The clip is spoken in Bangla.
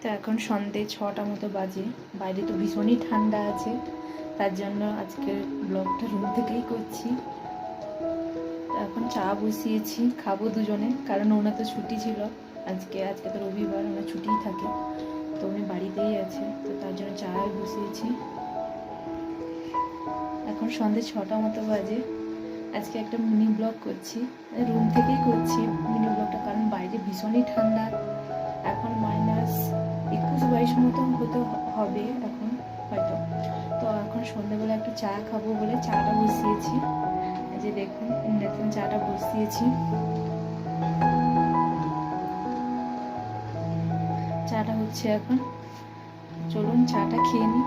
তো এখন সন্ধে 6টা মতো বাজে, বাইরে তো ভীষণই ঠান্ডা আছে, তার জন্য আজকের ব্লগটা রুম থেকেই করছি। এখন চা বসিয়েছি, খাবো দুজনে, কারণ ওনার তো ছুটি ছিল আজকে তো রবিবার, ওনার ছুটিই থাকে, তো উনি বাড়িতেই আছে, তো তার জন্য চা বসিয়েছি। এখন সন্ধে 6টা মতো বাজে। আজকে একটা মিনি ব্লগ করছি, রুম থেকেই করছি মিনি ব্লগটা, কারণ বাইরে ভীষণই ঠান্ডা। এখন -21-22 মতো হতে হবে এখন হয়তো। তো এখন সন্ধ্যেবেলা একটু চা খাবো বলে চাটা বসিয়েছি। এই যে দেখুন চাটা বসিয়েছি, চাটা হচ্ছে এখন। চলুন চাটা খেয়ে নিই।